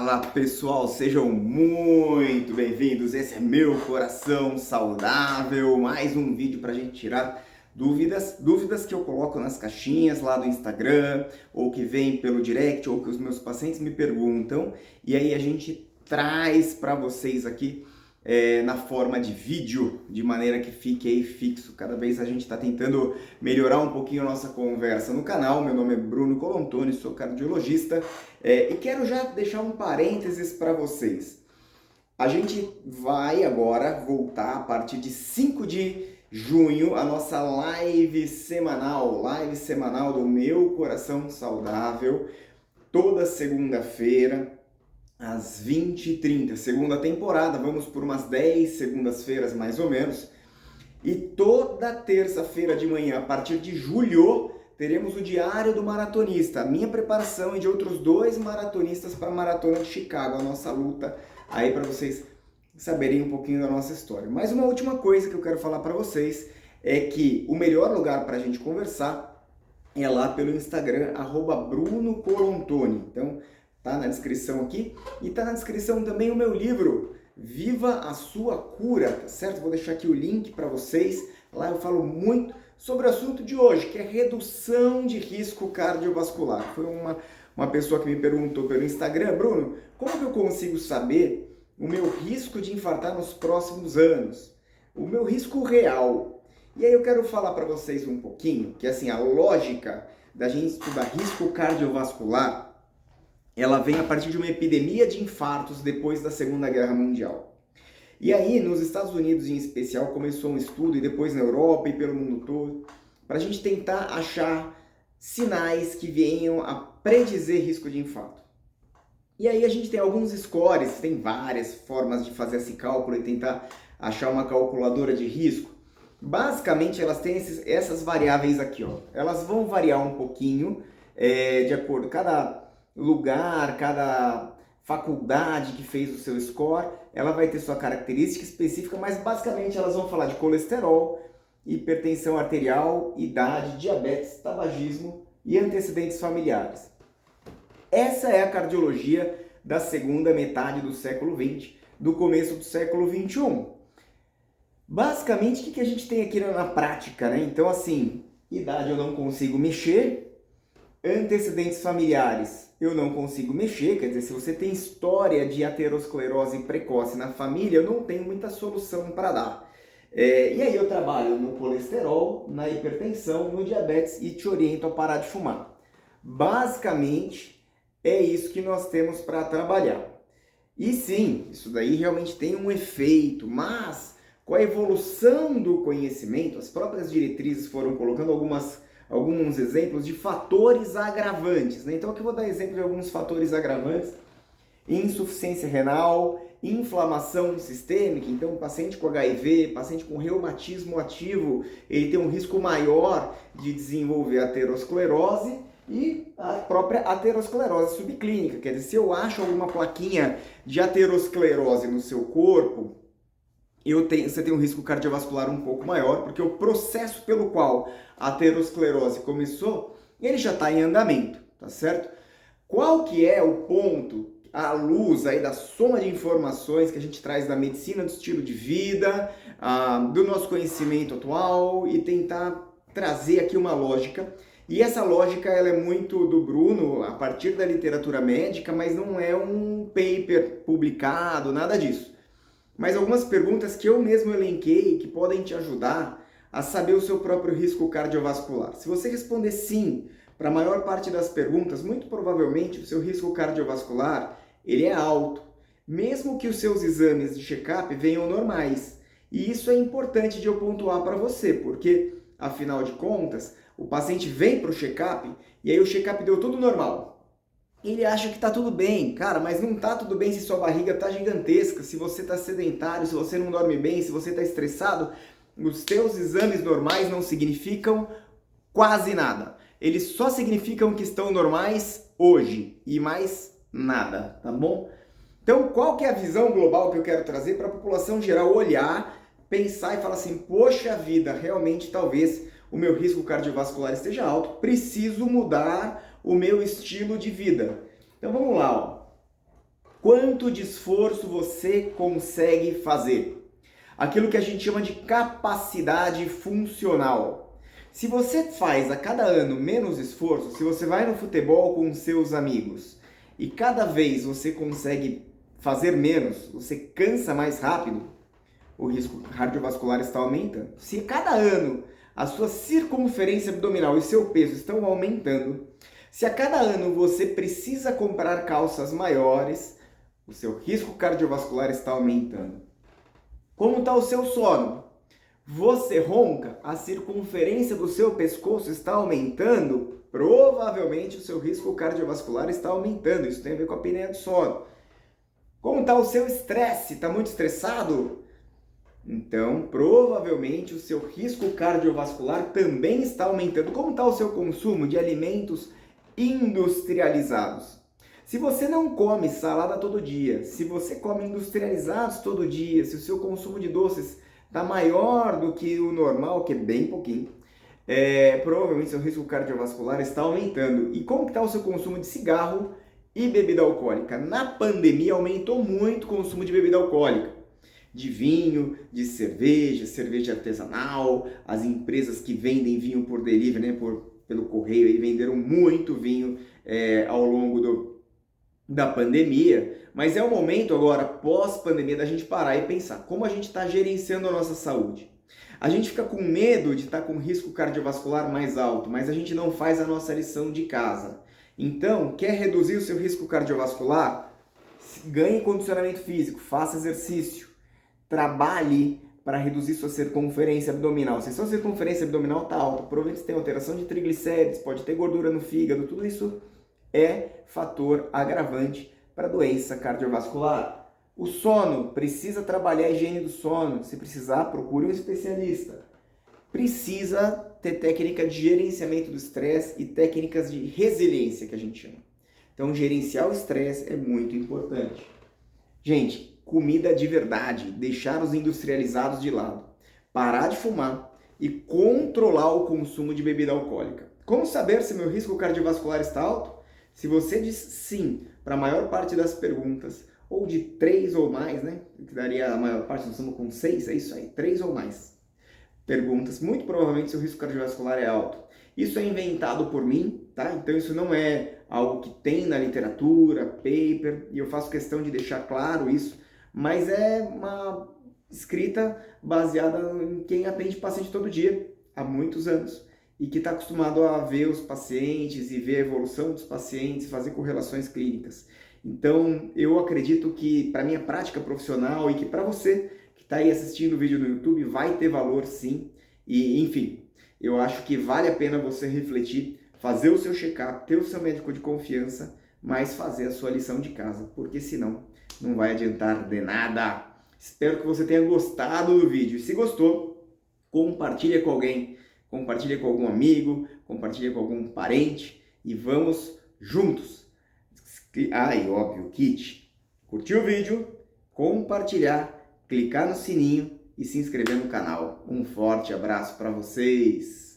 Fala pessoal, sejam muito bem-vindos. Esse é Meu Coração Saudável, mais um vídeo para a gente tirar dúvidas que eu coloco nas caixinhas lá do Instagram, ou que vem pelo direct, ou que os meus pacientes me perguntam, e aí a gente traz para vocês aqui na forma de vídeo, de maneira que fique aí fixo. Cada vez a gente está tentando melhorar um pouquinho a nossa conversa no canal. Meu nome é Bruno Colontoni, sou cardiologista e quero já deixar um parênteses para vocês. A gente vai agora voltar a partir de 5 de junho a nossa live semanal do Meu Coração Saudável, toda segunda-feira, às 20h30, segunda temporada, vamos por umas 10 segundas-feiras mais ou menos, e toda terça-feira de manhã, a partir de julho, teremos o Diário do Maratonista, a minha preparação e de outros 2 maratonistas para a Maratona de Chicago, a nossa luta aí para vocês saberem um pouquinho da nossa história. Mas uma última coisa que eu quero falar para vocês é que o melhor lugar para a gente conversar é lá pelo Instagram, @BrunoColontoni. Então, tá na descrição aqui, e tá na descrição também o meu livro, Viva a Sua Cura, tá certo? Vou deixar aqui o link para vocês. Lá eu falo muito sobre o assunto de hoje, que é redução de risco cardiovascular. Foi uma pessoa que me perguntou pelo Instagram: Bruno, como que eu consigo saber o meu risco de infartar nos próximos anos? O meu risco real. E aí eu quero falar para vocês um pouquinho, que assim, a lógica da gente estudar risco cardiovascular, ela vem a partir de uma epidemia de infartos depois da Segunda Guerra Mundial. E aí, nos Estados Unidos em especial, começou um estudo, e depois na Europa e pelo mundo todo, para a gente tentar achar sinais que venham a predizer risco de infarto. E aí a gente tem alguns scores, tem várias formas de fazer esse cálculo e tentar achar uma calculadora de risco. Basicamente, elas têm essas variáveis aqui, ó. Elas vão variar um pouquinho, de acordo com cada lugar, cada faculdade que fez o seu score, ela vai ter sua característica específica, mas basicamente elas vão falar de colesterol, hipertensão arterial, idade, diabetes, tabagismo e antecedentes familiares. Essa é a cardiologia da segunda metade do século XX, do começo do século XXI. Basicamente, o que a gente tem aqui na prática, né? Então, assim, idade eu não consigo mexer, antecedentes familiares eu não consigo mexer, quer dizer, se você tem história de aterosclerose precoce na família, eu não tenho muita solução para dar. E aí eu trabalho no colesterol, na hipertensão, no diabetes e te oriento a parar de fumar. Basicamente, é isso que nós temos para trabalhar. E sim, isso daí realmente tem um efeito, mas com a evolução do conhecimento, as próprias diretrizes foram colocando alguns exemplos de fatores agravantes, né? Então aqui eu vou dar exemplo de alguns fatores agravantes: insuficiência renal, inflamação sistêmica. Então paciente com HIV, paciente com reumatismo ativo, ele tem um risco maior de desenvolver aterosclerose e a própria aterosclerose subclínica. Quer dizer, se eu acho alguma plaquinha de aterosclerose no seu corpo, você tem um risco cardiovascular um pouco maior, porque o processo pelo qual a aterosclerose começou, ele já está em andamento, tá certo? Qual que é o ponto, à luz aí da soma de informações que a gente traz da medicina, do estilo de vida, do nosso conhecimento atual, e tentar trazer aqui uma lógica? E essa lógica, ela é muito do Bruno, a partir da literatura médica, mas não é um paper publicado, nada disso. Mas algumas perguntas que eu mesmo elenquei que podem te ajudar a saber o seu próprio risco cardiovascular. Se você responder sim para a maior parte das perguntas, muito provavelmente o seu risco cardiovascular ele é alto, mesmo que os seus exames de check-up venham normais. E isso é importante de eu pontuar para você, porque, afinal de contas, o paciente vem para o check-up e aí o check-up deu tudo normal. Ele acha que está tudo bem, cara, mas não está tudo bem se sua barriga está gigantesca, se você está sedentário, se você não dorme bem, se você está estressado. Os teus exames normais não significam quase nada. Eles só significam que estão normais hoje e mais nada, tá bom? Então, qual que é a visão global que eu quero trazer para a população geral olhar, pensar e falar assim: poxa vida, realmente talvez o meu risco cardiovascular esteja alto, preciso mudar o meu estilo de vida. Então vamos lá, ó. quanto de esforço você consegue fazer. Aquilo que a gente chama de capacidade funcional. Se você faz a cada ano menos esforço, se você vai no futebol com seus amigos e cada vez você consegue fazer menos, você cansa mais rápido, o risco cardiovascular está aumentando. Se cada ano a sua circunferência abdominal e seu peso estão aumentando, se a cada ano você precisa comprar calças maiores, o seu risco cardiovascular está aumentando. Como está o seu sono? Você ronca, a circunferência do seu pescoço está aumentando, provavelmente o seu risco cardiovascular está aumentando. Isso tem a ver com a apneia do sono. Como está o seu estresse? Está muito estressado? Então, provavelmente o seu risco cardiovascular também está aumentando. Como está o seu consumo de alimentos industrializados? Se você não come salada todo dia, se você come industrializados todo dia, se o seu consumo de doces está maior do que o normal, que é bem pouquinho, provavelmente seu risco cardiovascular está aumentando. E como está o seu consumo de cigarro e bebida alcoólica? Na pandemia aumentou muito o consumo de bebida alcoólica, de vinho, de cerveja, cerveja artesanal, as empresas que vendem vinho por delivery, né, pelo correio, aí venderam muito vinho ao longo da pandemia, mas é o momento agora, pós-pandemia, da gente parar e pensar como a gente está gerenciando a nossa saúde. A gente fica com medo de estar com risco cardiovascular mais alto, mas a gente não faz a nossa lição de casa. Então, quer reduzir o seu risco cardiovascular? Ganhe condicionamento físico, faça exercício, trabalhe para reduzir sua circunferência abdominal. Se sua circunferência abdominal está alta, provavelmente você tem alteração de triglicéridos, pode ter gordura no fígado, tudo isso é fator agravante para doença cardiovascular. O sono, precisa trabalhar a higiene do sono. Se precisar, procure um especialista. Precisa ter técnica de gerenciamento do estresse e técnicas de resiliência, que a gente chama. Então, gerenciar o estresse é muito importante. Gente, comida de verdade, deixar os industrializados de lado, parar de fumar e controlar o consumo de bebida alcoólica. Como saber se meu risco cardiovascular está alto? Se você diz sim para a maior parte das perguntas, ou de 3 ou mais, né? Que daria a maior parte, nós estamos com 6, é isso aí, 3 ou mais perguntas, muito provavelmente seu risco cardiovascular é alto. Isso é inventado por mim, tá? Então isso não é algo que tem na literatura, paper, e eu faço questão de deixar claro isso, mas é uma escrita baseada em quem atende paciente todo dia, há muitos anos, e que está acostumado a ver os pacientes e ver a evolução dos pacientes, fazer correlações clínicas. Então, eu acredito que para minha prática profissional e que para você que está aí assistindo o vídeo no YouTube vai ter valor sim. E, enfim, eu acho que vale a pena você refletir, fazer o seu check-up, ter o seu médico de confiança, mas fazer a sua lição de casa, porque senão não vai adiantar de nada. Espero que você tenha gostado do vídeo. E se gostou, compartilha com alguém. Compartilha com algum amigo, compartilha com algum parente e vamos juntos. Ah, e óbvio, kit. Curtir o vídeo, compartilhar, clicar no sininho e se inscrever no canal. Um forte abraço para vocês!